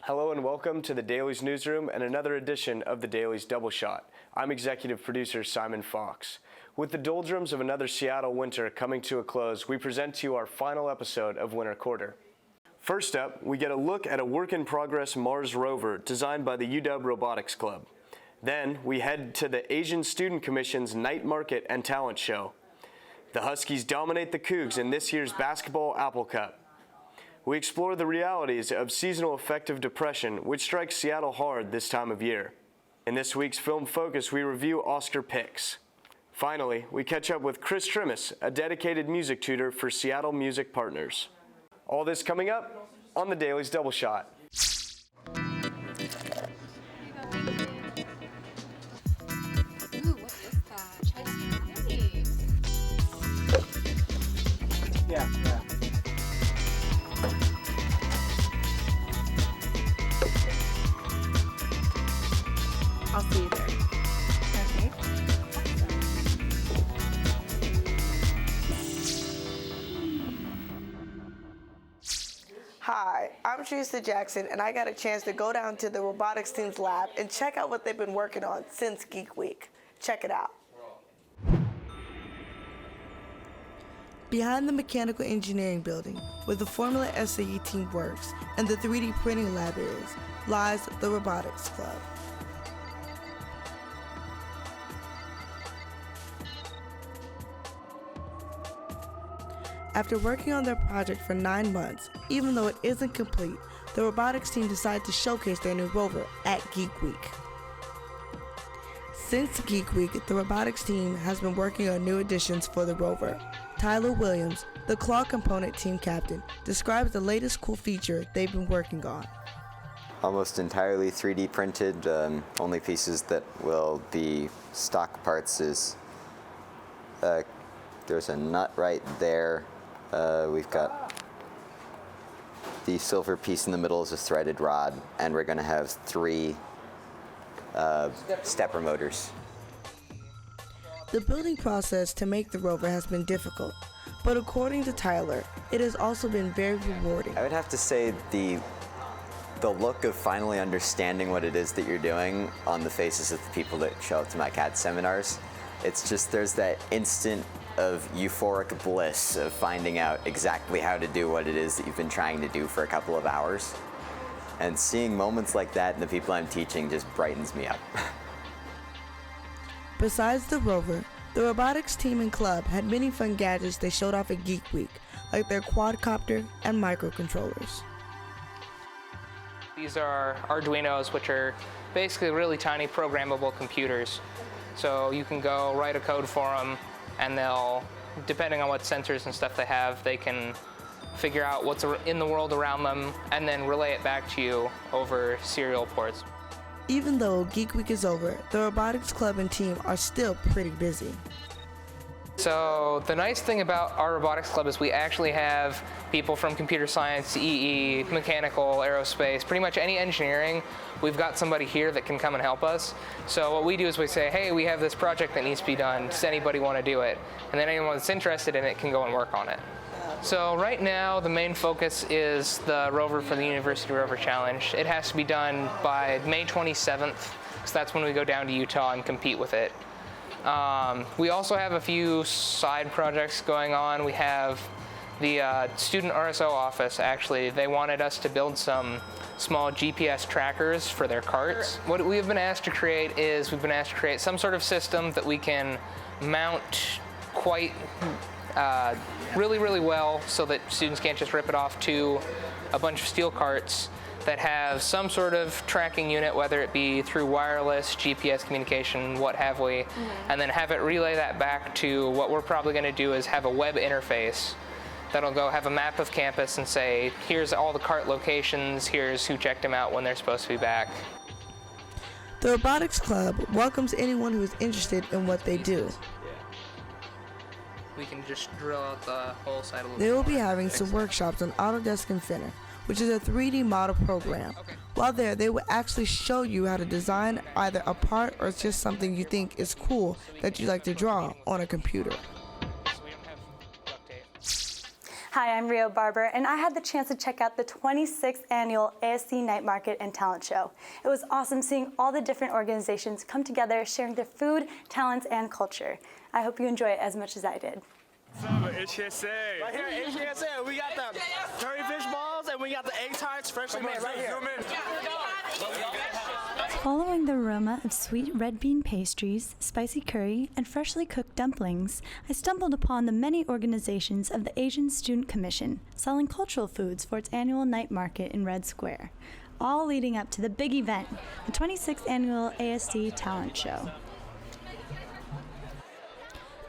Hello and welcome to the Daily's Newsroom and another edition of the Daily's Double Shot. I'm executive producer Simon Fox. With the doldrums of another Seattle winter coming to a close, we present to you our final episode of Winter Quarter. First up, we get a look at a work-in-progress Mars rover designed by the UW Robotics Club. Then, we head to the Asian Student Commission's Night Market and Talent Show. The Huskies dominate the Cougs in this year's Basketball Apple Cup. We explore the realities of seasonal affective depression, which strikes Seattle hard this time of year. In this week's Film Focus, we review Oscar picks. Finally, we catch up with Chris Trimis, a dedicated music tutor for Seattle Music Partners. All this coming up on the Daily's Double Shot. Ooh, what is that? Chinese. Yeah. I'll see you there. Okay. Hi, I'm Teresa Jackson, and I got a chance to go down to the robotics team's lab and check out what they've been working on since Geek Week. Check it out. Behind the mechanical engineering building, where the Formula SAE team works and the 3D printing lab is, lies the Robotics Club. After working on their project for 9 months, even though it isn't complete, the robotics team decided to showcase their new rover at Geek Week. Since Geek Week, the robotics team has been working on new additions for the rover. Tyler Williams, the Claw Component team captain, describes the latest cool feature they've been working on. Almost entirely 3D printed. Only pieces that will be stock parts is there's a nut right there. We've got the silver piece in the middle is a threaded rod, and we're going to have 3 stepper motors. The building process to make the rover has been difficult, but according to Tyler, it has also been very rewarding. I would have to say the look of finally understanding what it is that you're doing on the faces of the people that show up to my CAD seminars, it's just there's that instant of euphoric bliss of finding out exactly how to do what it is that you've been trying to do for a couple of hours. And seeing moments like that in the people I'm teaching just brightens me up. Besides the rover, the robotics team and club had many fun gadgets they showed off at Geek Week, like their quadcopter and microcontrollers. These are Arduinos, which are basically really tiny programmable computers. So you can go write a code for them, and they'll, depending on what sensors and stuff they have, they can figure out what's in the world around them and then relay it back to you over serial ports. Even though Geek Week is over, the robotics club and team are still pretty busy. So the nice thing about our robotics club is we actually have people from computer science, EE, mechanical, aerospace, pretty much any engineering. We've got somebody here that can come and help us. So what we do is we say, hey, we have this project that needs to be done. Does anybody want to do it? And then anyone that's interested in it can go and work on it. So right now, the main focus is the rover for the University Rover Challenge. It has to be done by May 27th, because that's when we go down to Utah and compete with it. We also have a few side projects going on. We have the student RSO office, actually. They wanted us to build some small GPS trackers for their carts. What we've been asked to create is we've been asked to create some sort of system that we can mount quite really well so that students can't just rip it off to a bunch of steel carts that have some sort of tracking unit, whether it be through wireless, GPS communication, what have we, and then have it relay that back to what we're probably going to do is have a web interface that'll go have a map of campus and say, here's all the cart locations, here's who checked them out when they're supposed to be back. The Robotics Club welcomes anyone who is interested in what they do. We can just drill out the whole side a little bit. They will be having some workshops on Autodesk Infinite, which is a 3D model program. While there, they will actually show you how to design either a part or just something you think is cool that you like to draw on a computer. Hi, I'm Rio Barber, and I had the chance to check out the 26th annual ASC Night Market and Talent Show. It was awesome seeing all the different organizations come together, sharing their food, talents, and culture. I hope you enjoy it as much as I did. HSA. Right here at HSA, we got the curry fish balls and we got the egg tarts freshly made right here. Following the aroma of sweet red bean pastries, spicy curry, and freshly cooked dumplings, I stumbled upon the many organizations of the Asian Student Commission selling cultural foods for its annual night market in Red Square, all leading up to the big event, the 26th annual ASC Talent Show.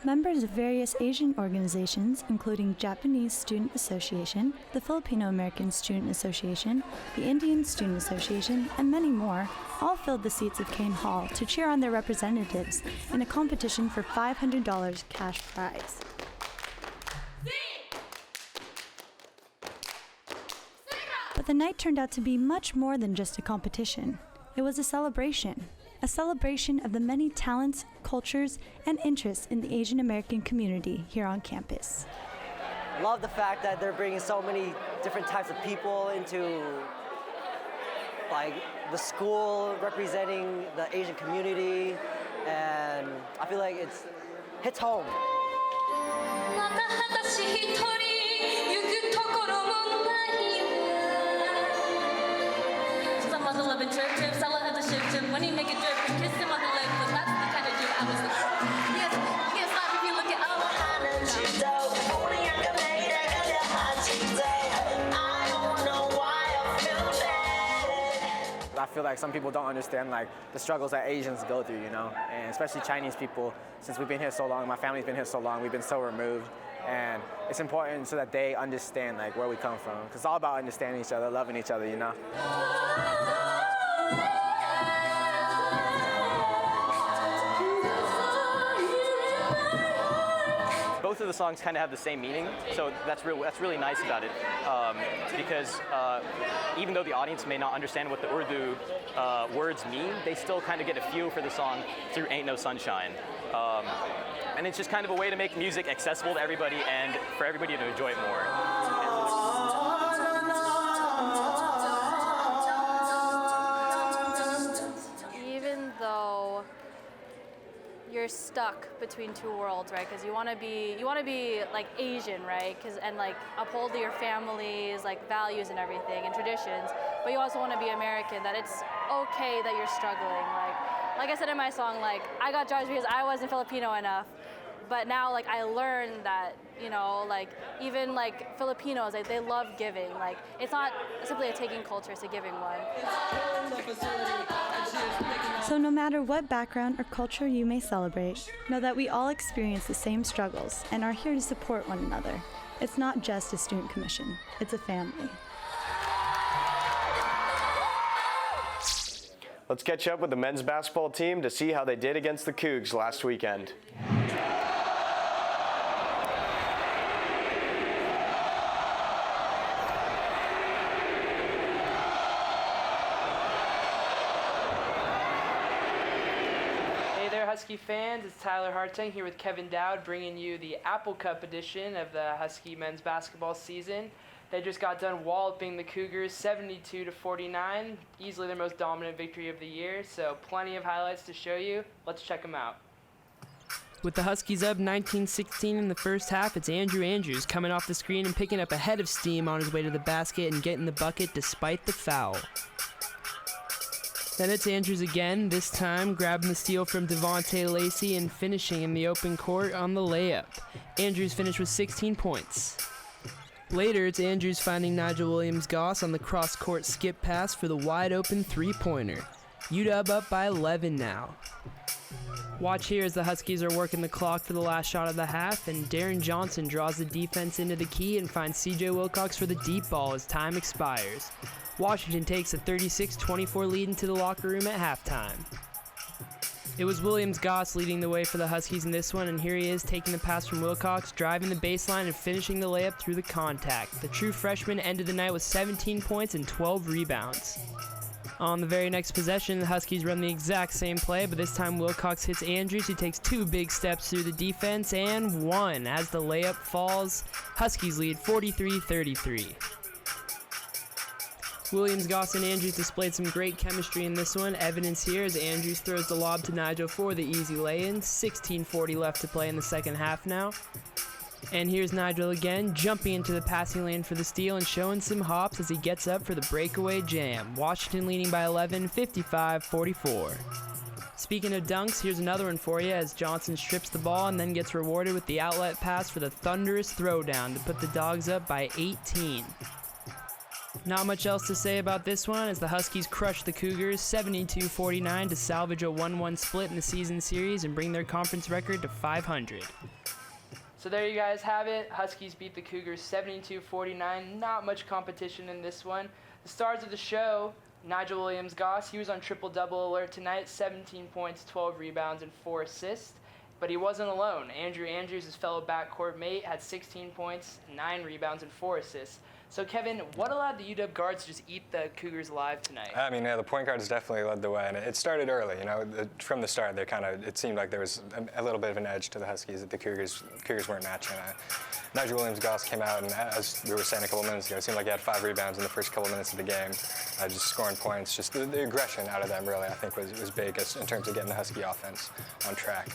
Members of various Asian organizations, including Japanese Student Association, the Filipino American Student Association, the Indian Student Association, and many more, all filled the seats of Kane Hall to cheer on their representatives in a competition for $500 cash prize. But the night turned out to be much more than just a competition. It was a celebration of the many talents, cultures, and interests in the Asian American community here on campus. Love the fact that they're bringing so many different types of people into like the school, representing the Asian community, and I feel like it hits home. When he make a drip, kiss him on the lips, and that's the kind of drip I was like, yes, can't stop if you look at I feel like some people don't understand like the struggles that Asians go through, you know, and especially Chinese people. Since we've been here so long, my family's been here so long, we've been so removed, and it's important so that they understand like where we come from, because it's all about understanding each other, loving each other, you know. Both of the songs kind of have the same meaning, so that's really nice about it, because even though the audience may not understand what the Urdu words mean, they still kind of get a feel for the song through Ain't No Sunshine. And it's just kind of a way to make music accessible to everybody and for everybody to enjoy it more. Even though you're stuck between two worlds, right? Because you want to be like Asian, right? And like uphold your family's like values and everything and traditions, but you also want to be American. That it's okay that you're struggling. Like I said in my song, like I got judged because I wasn't Filipino enough, but now like I learned that, you know, like even like Filipinos, like they love giving. Like it's not simply a taking culture, it's a giving one. So no matter what background or culture you may celebrate, know that we all experience the same struggles and are here to support one another. It's not just a student commission, it's a family. Let's catch up with the men's basketball team to see how they did against the Cougs last weekend. Husky fans, it's Tyler Hartung here with Kevin Dowd bringing you the Apple Cup edition of the Husky men's basketball season. They just got done walloping the Cougars 72-49, easily their most dominant victory of the year, so plenty of highlights to show you. Let's check them out. With the Huskies up 19-16 in the first half, it's Andrew Andrews coming off the screen and picking up a head of steam on his way to the basket and getting the bucket despite the foul. Then it's Andrews again, this time grabbing the steal from Devontae Lacey and finishing in the open court on the layup. Andrews finished with 16 points. Later, it's Andrews finding Nigel Williams-Goss on the cross-court skip pass for the wide-open three-pointer. UW up by 11 now. Watch here as the Huskies are working the clock for the last shot of the half, and Darren Johnson draws the defense into the key and finds C.J. Wilcox for the deep ball as time expires. Washington takes a 36-24 lead into the locker room at halftime. It was Williams-Goss leading the way for the Huskies in this one, and here he is taking the pass from Wilcox, driving the baseline and finishing the layup through the contact. The true freshman ended the night with 17 points and 12 rebounds. On the very next possession, the Huskies run the exact same play, but this time Wilcox hits Andrews, who takes 2 big steps through the defense, and 1. As the layup falls, Huskies lead 43-33. Williams, Goss, and Andrews displayed some great chemistry in this one. Evidence here as Andrews throws the lob to Nigel for the easy lay-in. 16:40 left to play in the second half now. And here's Nigel again, jumping into the passing lane for the steal and showing some hops as he gets up for the breakaway jam. Washington leading by 11, 55-44. Speaking of dunks, here's another one for you as Johnson strips the ball and then gets rewarded with the outlet pass for the thunderous throwdown to put the Dogs up by 18. Not much else to say about this one as the Huskies crush the Cougars 72-49 to salvage a 1-1 split in the season series and bring their conference record to 500. So there you guys have it. Huskies beat the Cougars 72-49. Not much competition in this one. The stars of the show, Nigel Williams-Goss, he was on triple-double alert tonight, 17 points, 12 rebounds, and 4 assists. But he wasn't alone. Andrew Andrews, his fellow backcourt mate, had 16 points, 9 rebounds, and 4 assists. So Kevin, what allowed the UW guards to just eat the Cougars alive tonight? I mean, yeah, the point guards definitely led the way, and it started early. You know, from the start, it seemed like there was a little bit of an edge to the Huskies that the Cougars weren't matching. Nigel Williams-Goss came out, and as we were saying a couple minutes ago, it seemed like he had 5 rebounds in the first couple minutes of the game, just scoring points. Just the aggression out of them, really, I think was big in terms of getting the Husky offense on track.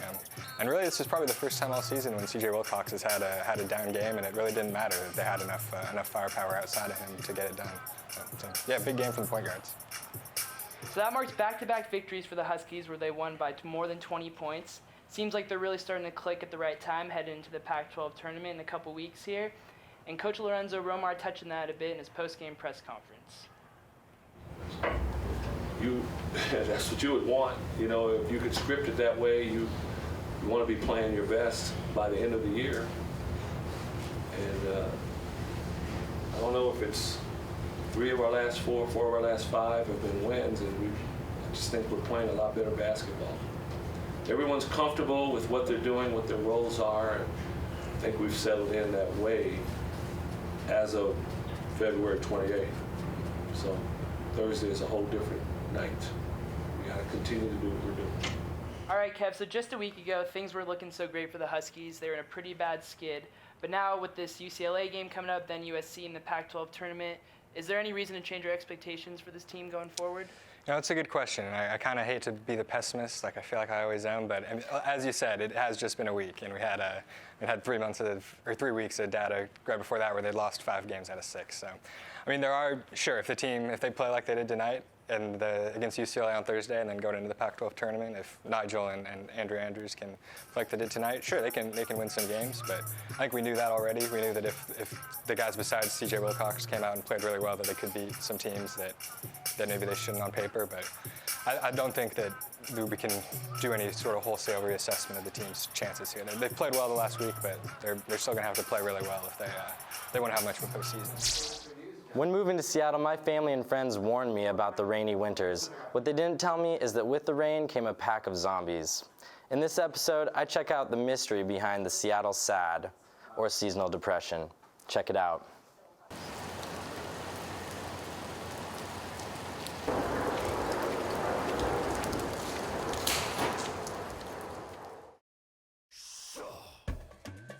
And really, this is probably the first time all season when C.J. Wilcox has had a down game, and it really didn't matter that they had enough firepower outside of him to get it done. So, yeah, big game for the point guards. So that marks back-to-back victories for the Huskies where they won by more than 20 points. Seems like they're really starting to click at the right time, heading into the Pac-12 tournament in a couple weeks here. And Coach Lorenzo Romar touched on that a bit in his post-game press conference. That's what you would want. You know, if you could script it that way, you want to be playing your best by the end of the year. And I don't know if it's 3 of our last 4 of our last 5 have been wins, and I just think we're playing a lot better basketball. Everyone's comfortable with what they're doing, what their roles are, and I think we've settled in that way as of February 28th. So Thursday is a whole different night. We got to continue to do what we're doing. All right, Kev, so just a week ago, things were looking so great for the Huskies. They were in a pretty bad skid. But now with this UCLA game coming up, then USC in the Pac-12 tournament, is there any reason to change your expectations for this team going forward? You know, it's a good question. I kind of hate to be the pessimist, like I feel like I always am, but as you said, it has just been a week, and we had 3 weeks of data right before that where they'd lost 5 games out of 6. So, I mean, there are, sure, if they play like they did tonight and against UCLA on Thursday and then going into the Pac-12 tournament, if Nigel and Andrew Andrews can play like they did tonight, sure, they can win some games, but I think we knew that already. We knew that if the guys besides C.J. Wilcox came out and played really well, that they could beat some teams that maybe they shouldn't on paper, but I don't think that we can do any sort of wholesale reassessment of the team's chances here. They've played well the last week, but they're still going to have to play really well if they want to have much of a postseason. When moving to Seattle, my family and friends warned me about the rainy winters. What they didn't tell me is that with the rain came a pack of zombies. In this episode, I check out the mystery behind the Seattle SAD, or seasonal depression. Check it out.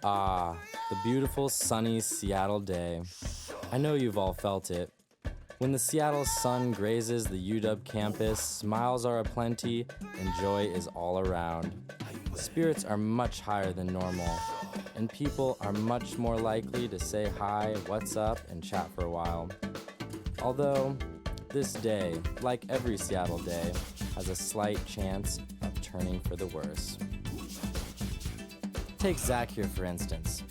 Ah, the beautiful sunny Seattle day. I know you've all felt it. When the Seattle sun grazes the UW campus, smiles are aplenty and joy is all around. Spirits are much higher than normal, and people are much more likely to say hi, what's up, and chat for a while. Although, this day, like every Seattle day, has a slight chance of turning for the worse. Take Zach here, for instance.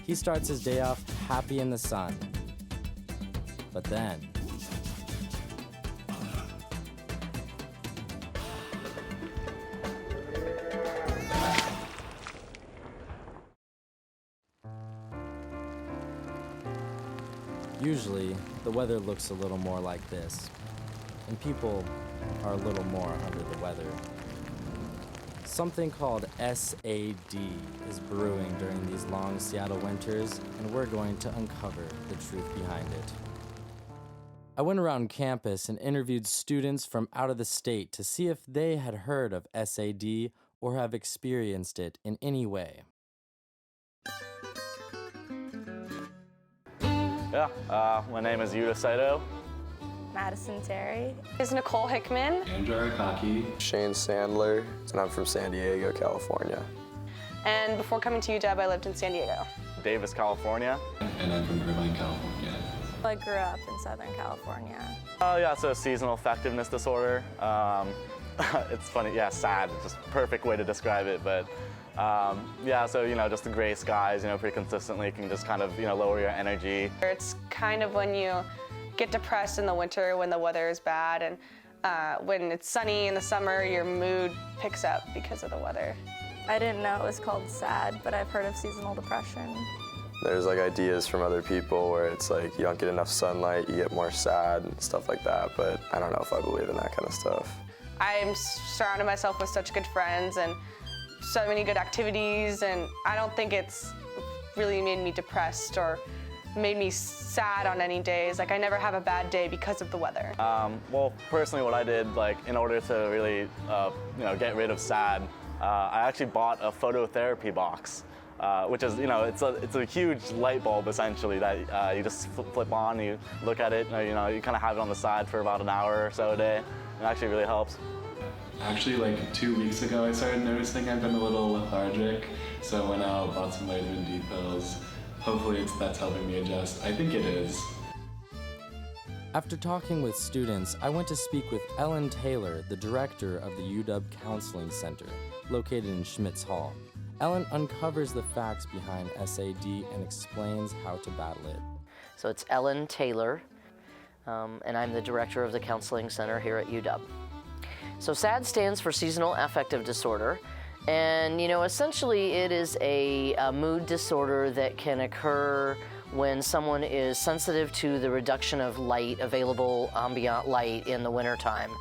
He starts his day off happy in the sun. But then, usually, the weather looks a little more like this, and people are a little more under the weather. Something called SAD is brewing during these long Seattle winters, and we're going to uncover the truth behind it. I went around campus and interviewed students from out of the state to see if they had heard of SAD or have experienced it in any way. Yeah, my name is Yuta Saito. Madison Terry. There's Nicole Hickman. Andrew Arakaki. Shane Sandler, and I'm from San Diego, California. And before coming to UW, I lived in San Diego. Davis, California. And I'm from Irvine, California. I grew up in Southern California. Yeah, so seasonal affectiveness disorder. It's funny, yeah, SAD, just perfect way to describe it, but yeah, so, just the gray skies, pretty consistently can just kind of, lower your energy. It's kind of when you get depressed in the winter when the weather is bad, and when it's sunny in the summer, your mood picks up because of the weather. I didn't know it was called SAD, but I've heard of seasonal depression. There's like ideas from other people where it's like you don't get enough sunlight, you get more sad and stuff like that, but I don't know if I believe in that kind of stuff. I'm surrounded myself with such good friends and so many good activities, and I don't think it's really made me depressed or made me sad on any days. Like, I never have a bad day because of the weather. Well, personally, what I did, in order to really, get rid of SAD, I actually bought a phototherapy box, which is, it's a huge light bulb essentially that you just flip on, you look at it, you kind of have it on the side for about an hour or so a day. It actually really helps. Actually, 2 weeks ago, I started noticing I've been a little lethargic, so I went out, bought some vitamin D pills. Hopefully that's helping me adjust. I think it is. After talking with students, I went to speak with Ellen Taylor, the director of the UW Counseling Center, located in Schmitz Hall. Ellen uncovers the facts behind SAD and explains how to battle it. So it's Ellen Taylor, and I'm the director of the Counseling Center here at UW. So SAD stands for Seasonal Affective Disorder, and essentially it is a mood disorder that can occur when someone is sensitive to the reduction of light, available ambient light in the wintertime.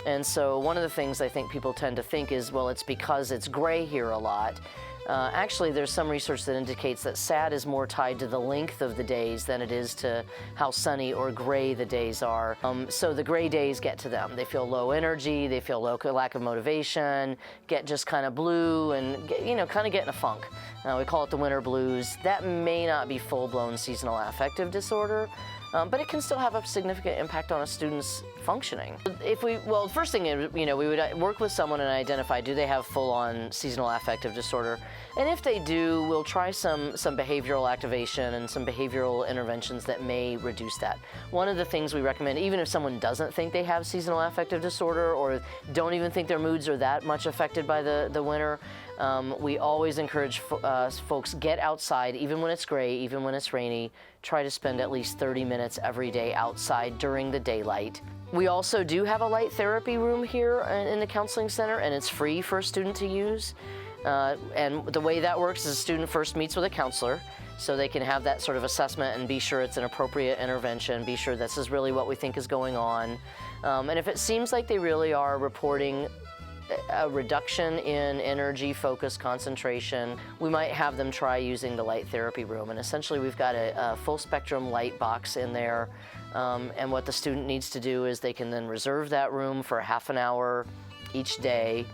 And so one of the things I think people tend to think is, well, it's because it's gray here a lot. Actually, there's some research that indicates that SAD is more tied to the length of the days than it is to how sunny or gray the days are. So the gray days get to them. They feel low energy, they feel lack of motivation, get just kind of blue and, kind of get in a funk. We call it the winter blues. That may not be full-blown seasonal affective disorder, but it can still have a significant impact on a student's functioning. Well, the first thing is, we would work with someone and identify, do they have full-on seasonal affective disorder? And if they do, we'll try some behavioral activation and some behavioral interventions that may reduce that. One of the things we recommend, even if someone doesn't think they have seasonal affective disorder or don't even think their moods are that much affected by the winter, we always encourage folks, get outside, even when it's gray, even when it's rainy. Try to spend at least 30 minutes every day outside during the daylight. We also do have a light therapy room here in the counseling center, and it's free for a student to use. And the way that works is a student first meets with a counselor, so they can have that sort of assessment and be sure it's an appropriate intervention, be sure this is really what we think is going on. And if it seems like they really are reporting a reduction in energy, focus, concentration, we might have them try using the light therapy room. And essentially we've got a full spectrum light box in there. And what the student needs to do is they can then reserve that room for half an hour each day.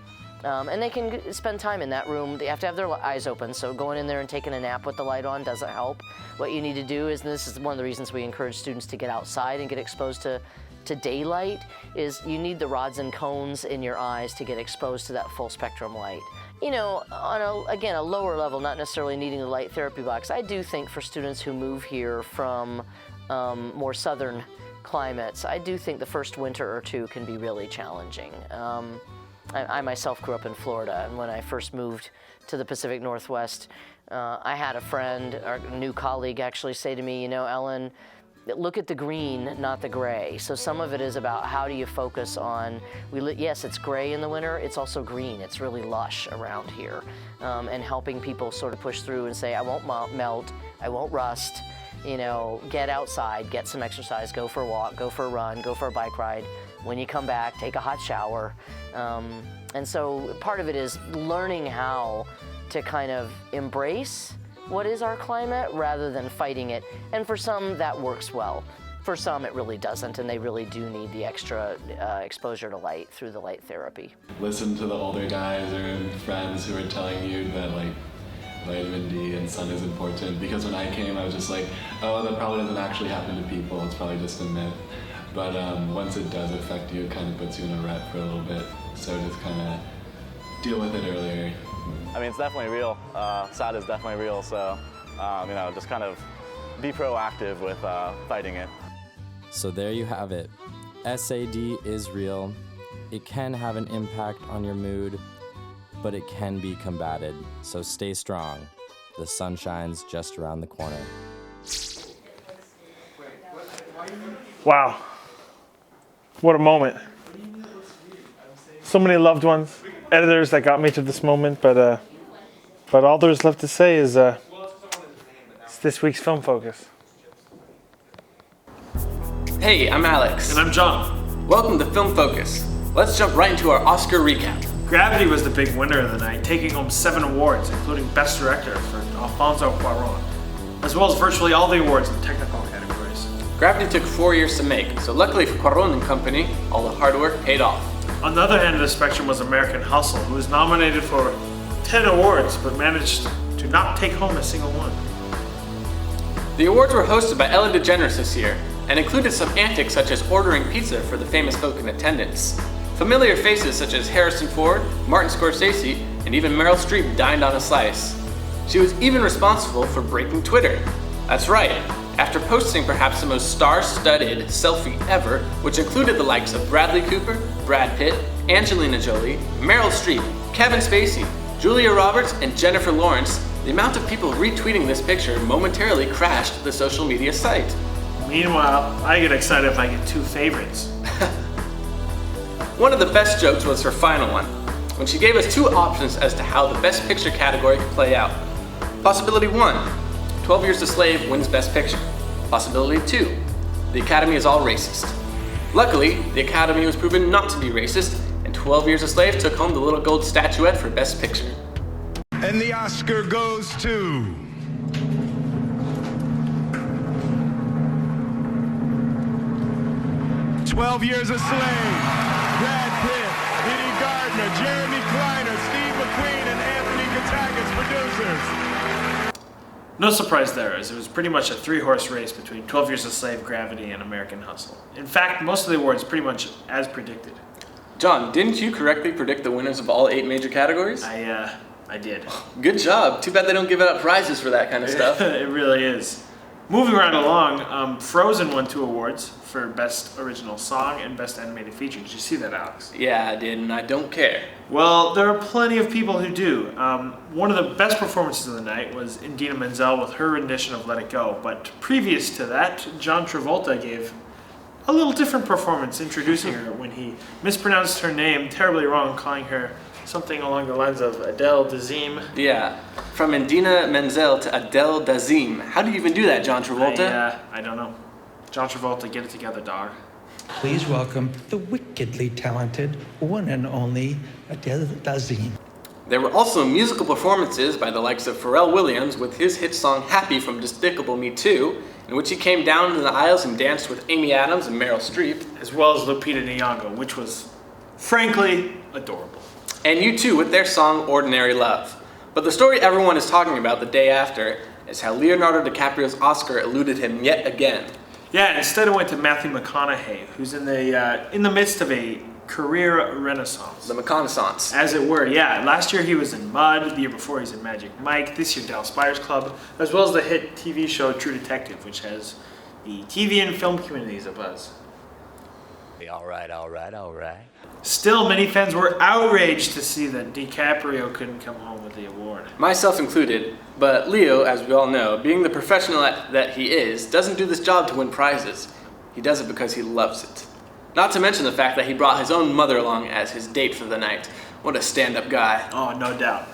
And they can spend time in that room. They have to have their eyes open, so going in there and taking a nap with the light on doesn't help. What you need to do is, and this is one of the reasons we encourage students to get outside and get exposed to daylight, is you need the rods and cones in your eyes to get exposed to that full spectrum light. On a lower level, not necessarily needing the light therapy box, I do think for students who move here from more southern climates, I do think the first winter or two can be really challenging. I myself grew up in Florida, and when I first moved to the Pacific Northwest, I had a friend, or a new colleague actually, say to me, Ellen, look at the green, not the gray. So some of it is about how do you focus on, yes, it's gray in the winter, it's also green. It's really lush around here. And helping people sort of push through and say, I won't melt, I won't rust, get outside, get some exercise, go for a walk, go for a run, go for a bike ride. When you come back, take a hot shower. And so part of it is learning how to kind of embrace what is our climate rather than fighting it. And for some, that works well. for some, it really doesn't, and they really do need the extra exposure to light through the light therapy. Listen to the older guys or friends who are telling you that like vitamin D and sun is important, because when I came, I was just like, oh, that probably doesn't actually happen to people. It's probably just a myth. But once it does affect you, it kind of puts you in a rut for a little bit. So just kind of deal with it earlier. I mean, it's definitely real. SAD is definitely real. So, you know, just kind of be proactive with fighting it. So there you have it. SAD is real. It can have an impact on your mood, but it can be combated. So stay strong. The sun shines just around the corner. Wow. What a moment. So many loved ones, editors that got me to this moment, but all there's left to say is it's this week's Film Focus. Hey, I'm Alex. And I'm John. Welcome to Film Focus. Let's jump right into our Oscar recap. Gravity was the big winner of the night, taking home 7 awards, including Best Director for Alfonso Cuarón, as well as virtually all the awards in technical categories. Gravity took 4 years to make, so luckily for Cuarón and company, all the hard work paid off. On the other end of the spectrum was American Hustle, who was nominated for 10 awards, but managed to not take home a single one. The awards were hosted by Ellen DeGeneres this year, and included some antics such as ordering pizza for the famous folk in attendance. Familiar faces such as Harrison Ford, Martin Scorsese, and even Meryl Streep dined on a slice. She was even responsible for breaking Twitter. That's right, after posting perhaps the most star-studded selfie ever, which included the likes of Bradley Cooper, Brad Pitt, Angelina Jolie, Meryl Streep, Kevin Spacey, Julia Roberts, and Jennifer Lawrence, the amount of people retweeting this picture momentarily crashed the social media site. Meanwhile, I get excited if I get 2 favorites. One of the best jokes was her final one, when she gave us 2 options as to how the Best Picture category could play out. Possibility 1, 12 Years a Slave wins Best Picture. Possibility 2, the Academy is all racist. Luckily, the Academy was proven not to be racist, and 12 Years a Slave took home the little gold statuette for Best Picture. And the Oscar goes to... 12 Years a Slave. Brad Pitt, Eddie Gardner, Jeremy Kleiner, Steve McQueen, and Anthony Katakis, producers. No surprise there, as it was pretty much a 3-horse race between 12 Years a Slave, Gravity, and American Hustle. In fact, most of the awards pretty much as predicted. John, didn't you correctly predict the winners of all 8 major categories? I did. Good job. Too bad they don't give out prizes for that kind of stuff. It really is. Moving right along, Frozen won 2 awards for Best Original Song and Best Animated Feature. Did you see that, Alex? Yeah, I did, and I don't care. Well, there are plenty of people who do. One of the best performances of the night was Idina Menzel with her rendition of Let It Go. But previous to that, John Travolta gave a little different performance introducing her when he mispronounced her name terribly wrong, calling her something along the lines of Adele Dazeem. Yeah, from Idina Menzel to Adele Dazeem. How do you even do that, John Travolta? I don't know. John Travolta, get it together, dog. Please welcome the wickedly talented one and only Adele Dazeem. There were also musical performances by the likes of Pharrell Williams with his hit song Happy from Despicable Me 2, in which he came down in the aisles and danced with Amy Adams and Meryl Streep. As well as Lupita Nyong'o, which was, frankly, adorable. And U2 with their song Ordinary Love. But the story everyone is talking about the day after is how Leonardo DiCaprio's Oscar eluded him yet again. Yeah, instead it went to Matthew McConaughey, who's in the midst of a career renaissance. The McConaissance. As it were, yeah. Last year he was in Mud, the year before he's in Magic Mike, this year Dallas Buyers Club, as well as the hit TV show True Detective, which has the TV and film communities abuzz. All right. Still, many fans were outraged to see that DiCaprio couldn't come home with the award. Myself included, but Leo, as we all know, being the professional that he is, doesn't do this job to win prizes. He does it because he loves it. Not to mention the fact that he brought his own mother along as his date for the night. What a stand-up guy. Oh, no doubt.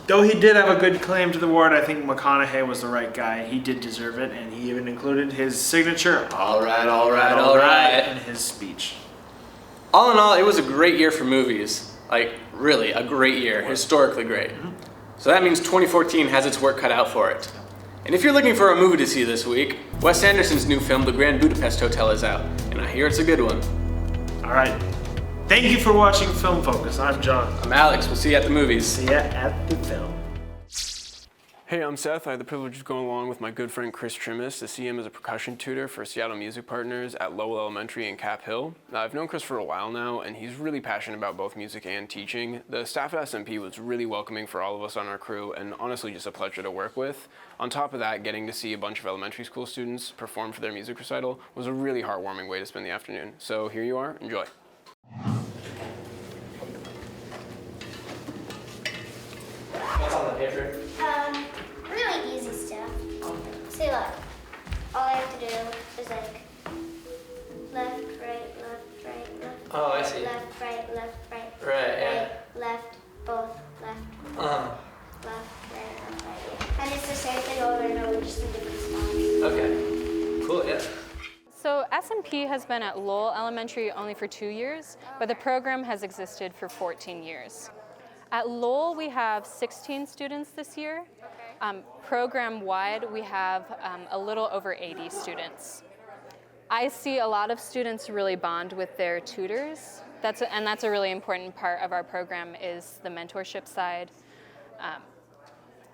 Though he did have a good claim to the award, I think McConaughey was the right guy. He did deserve it, and he even included his signature, all right, in his speech. All in all, it was a great year for movies. Like, really, a great year. Historically great. So that means 2014 has its work cut out for it. And if you're looking for a movie to see this week, Wes Anderson's new film, The Grand Budapest Hotel, is out, and I hear it's a good one. All right. Thank you for watching Film Focus. I'm John. I'm Alex. We'll see you at the movies. See ya at the film. Hey, I'm Seth. I had the privilege of going along with my good friend Chris Trimis to see him as a percussion tutor for Seattle Music Partners at Lowell Elementary in Cap Hill. I've known Chris for a while now, and he's really passionate about both music and teaching. The staff at SMP was really welcoming for all of us on our crew, and honestly just a pleasure to work with. On top of that, getting to see a bunch of elementary school students perform for their music recital was a really heartwarming way to spend the afternoon. So here you are, enjoy. What's on the paper? Really easy stuff. See, look, all I have to do is like left, right, left, right, left. Oh, I see. Left, right, left, right. Right, yeah. Right, left, both, left. Uh-huh. Left, right, left, right. And it's the same thing over and over, just in different spots. Okay. Cool, yeah. So SMP has been at Lowell Elementary only for 2 years, but the program has existed for 14 years. At Lowell, we have 16 students this year. Program-wide, we have a little over 80 students. I see a lot of students really bond with their tutors. That's a really important part of our program is the mentorship side.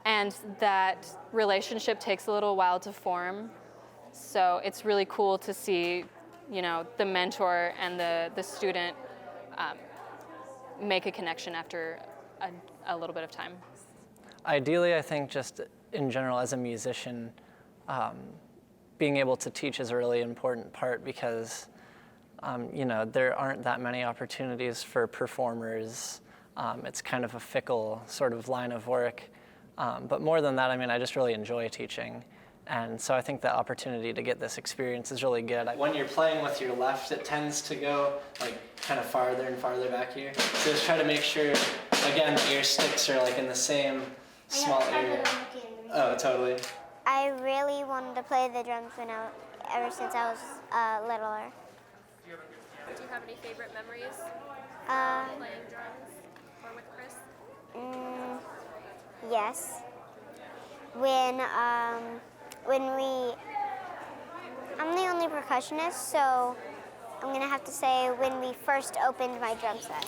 And that relationship takes a little while to form. So it's really cool to see, you know, the mentor and the student make a connection after a little bit of time. Ideally, I think just in general as a musician, being able to teach is a really important part because, you know, there aren't that many opportunities for performers. It's kind of a fickle sort of line of work. But more than that, I mean, I just really enjoy teaching. And so I think the opportunity to get this experience is really good. When you're playing with your left, it tends to go like kind of farther and farther back here. So just try to make sure, again, that your sticks are like in the same small area. Oh, totally. I really wanted to play the drums ever since I was littler. Do you have any favorite memories playing drums or with Chris? Yes. I'm the only percussionist, so I'm gonna have to say when we first opened my drum set.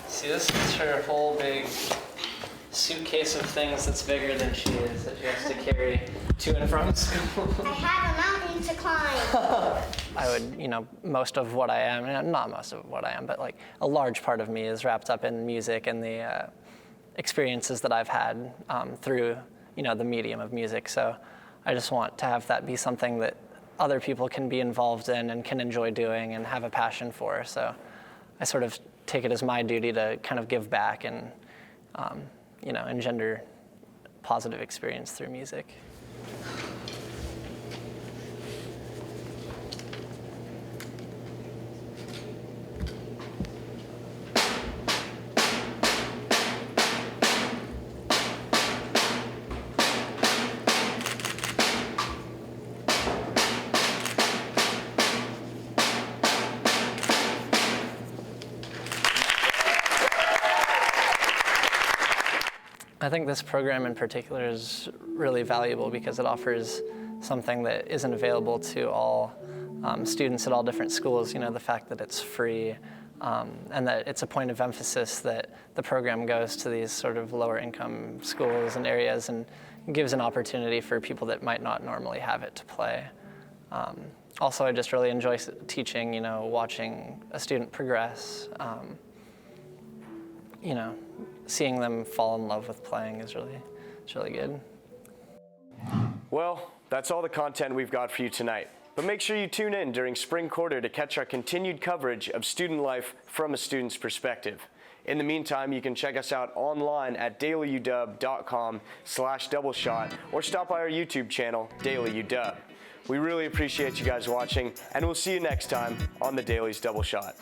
See, this is her whole big suitcase of things that's bigger than she is that she has to carry to and from school. I have a mountain to climb. I would, you know, most of what I am, not most of what I am, but like a large part of me is wrapped up in music and the experiences that I've had through, you know, the medium of music. So I just want to have that be something that other people can be involved in and can enjoy doing and have a passion for. So I sort of take it as my duty to kind of give back and, you know, engender positive experience through music. I think this program in particular is really valuable because it offers something that isn't available to all students at all different schools. You know, the fact that it's free and that it's a point of emphasis that the program goes to these sort of lower income schools and areas and gives an opportunity for people that might not normally have it to play. Also, I just really enjoy teaching, you know, watching a student progress. You know, seeing them fall in love with playing is really good. Well, that's all the content we've got for you tonight. But make sure you tune in during spring quarter to catch our continued coverage of student life from a student's perspective. In the meantime, you can check us out online at dailyuw.com/doubleshot or stop by our YouTube channel, Daily UW. We really appreciate you guys watching, and we'll see you next time on the Daily's Double Shot.